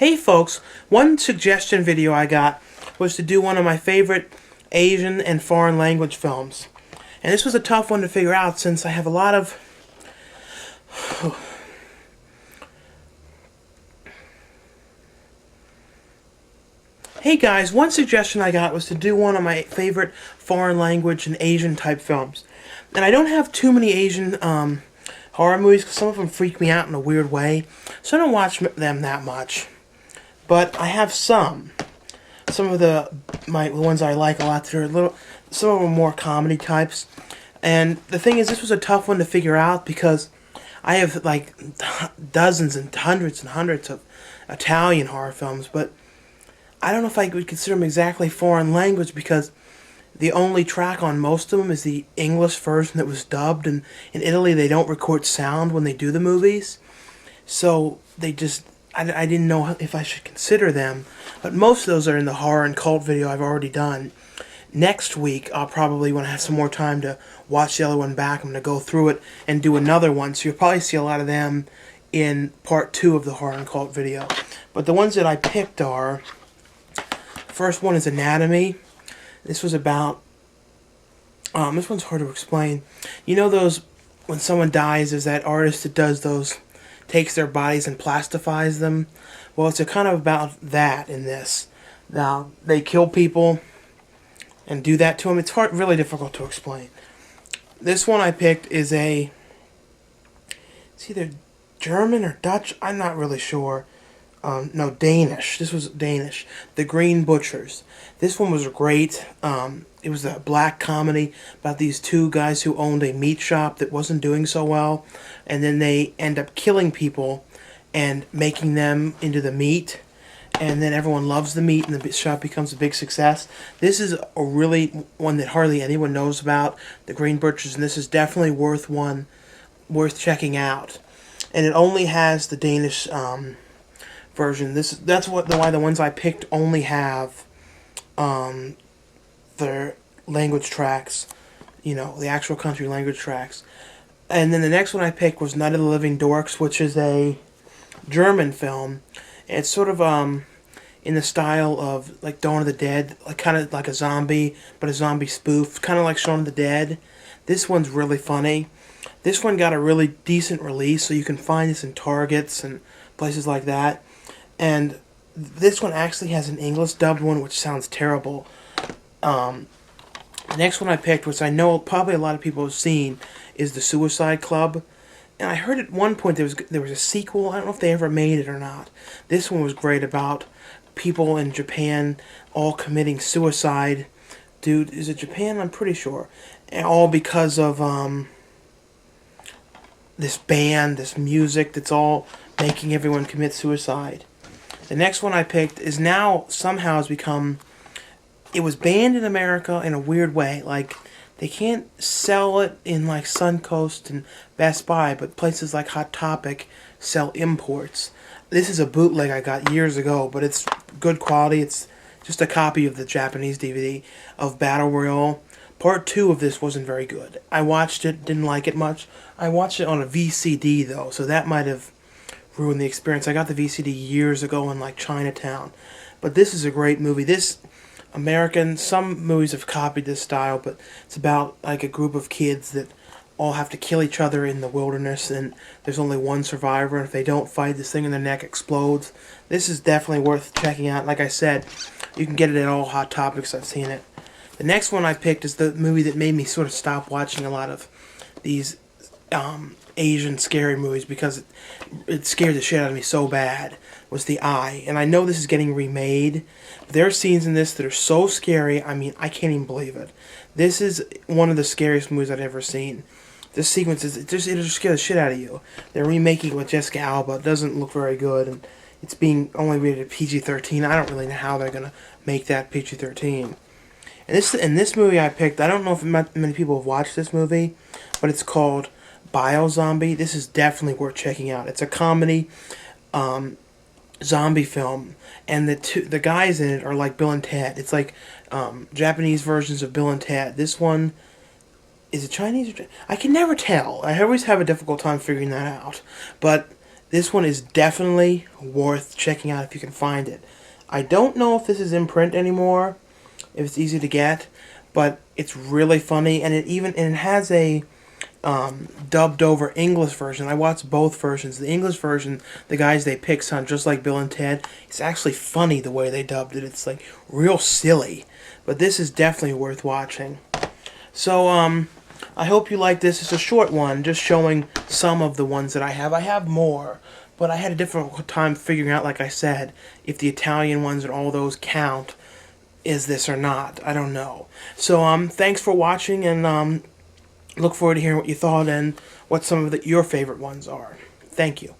Hey folks, one suggestion video I got was to do one of my favorite Asian and foreign language films. And this was a tough one to figure out since I have a lot of... Hey guys, one suggestion I got was to do one of my favorite foreign language and Asian type films. And I don't have too many Asian horror movies because some of them freak me out in a weird way. So I don't watch them that much. But I have some. Some of the ones I like a lot. They're some of them are more comedy types. And the thing is, this was a tough one to figure out because I have like dozens and hundreds of Italian horror films, but I don't know if I would consider them exactly foreign language because the only track on most of them is the English version that was dubbed, and in Italy they don't record sound when they do the movies, so they just... I didn't know if I should consider them, but most of those are in the horror and cult video I've already done. Next week, I'll probably, when I have some more time to watch the other one back, I'm going to go through it and do another one, so you'll probably see a lot of them in part 2 of the horror and cult video. But the ones that I picked are, first one is Anatomy. This was about, this one's hard to explain. You know those, when someone dies, there's that artist that does those, takes their bodies and plastifies them. Well, it's kind of about that in this. Now, they kill people and do that to them. It's really difficult to explain. This one I picked is it's either German or Dutch. I'm not really sure. No, Danish. This was Danish. The Green Butchers. This one was great. It was a black comedy about these two guys who owned a meat shop that wasn't doing so well, and then they end up killing people and making them into the meat, and then everyone loves the meat and the shop becomes a big success. This is a really one that hardly anyone knows about, The Green Butchers, and this is definitely worth checking out. And it only has the Danish version. That's why the ones I picked only have their language tracks, the actual country language tracks. And then the next one I picked was Night of the Living Dorks, which is a German film. It's sort of in the style of like Dawn of the Dead, like kind of like a zombie, but a zombie spoof, kind of like Shaun of the Dead. This one's really funny. This one got a really decent release, so you can find this in Targets and places like that. And this one actually has an English dubbed one, which sounds terrible. The next one I picked, which I know probably a lot of people have seen, is The Suicide Club. And I heard at one point there was a sequel. I don't know if they ever made it or not. This one was great, about people in Japan all committing suicide. Dude, is it Japan? I'm pretty sure. And all because of this band, this music that's all making everyone commit suicide. The next one I picked is now somehow has become... It was banned in America in a weird way. Like, they can't sell it in, like, Suncoast and Best Buy, but places like Hot Topic sell imports. This is a bootleg I got years ago, but it's good quality. It's just a copy of the Japanese DVD of Battle Royale. Part 2 of this wasn't very good. I watched it, didn't like it much. I watched it on a VCD, though, so that might have ruined the experience. I got the VCD years ago in, like, Chinatown. But this is a great movie. Some movies have copied this style, but it's about like a group of kids that all have to kill each other in the wilderness, and there's only one survivor, and if they don't fight, this thing in their neck explodes. This is definitely worth checking out. Like I said, you can get it at all Hot Topics. I've seen it. The next one I picked is the movie that made me sort of stop watching a lot of these Asian scary movies because it scared the shit out of me so bad, was The Eye. And I know this is getting remade. There are scenes in this that are so scary, I mean, I can't even believe it. This is one of the scariest movies I've ever seen. This sequence, it'll just scare the shit out of you. They're remaking it with Jessica Alba. It doesn't look very good, and it's being only rated PG-13. I don't really know how they're going to make that PG-13. And this movie I picked, I don't know if many people have watched this movie, but it's called Biozombie. This is definitely worth checking out. It's a comedy zombie film, and the guys in it are like Bill and Ted. It's like Japanese versions of Bill and Ted. This one, is it Chinese or I can never tell. I always have a difficult time figuring that out. But This one is definitely worth checking out if you can find it. I don't know if this is in print anymore, if it's easy to get, but it's really funny, and it has a dubbed over English version. I watched both versions. The English version, the guys they pick sound just like Bill and Ted. It's actually funny the way they dubbed it. It's like real silly, but this is definitely worth watching. So I hope you like this. It's a short one, just showing some of the ones that I have. I have more, but I had a difficult time figuring out, like I said, if the Italian ones and all those count. Is this or not? I don't know. So thanks for watching, and look forward to hearing what you thought and what some of your favorite ones are. Thank you.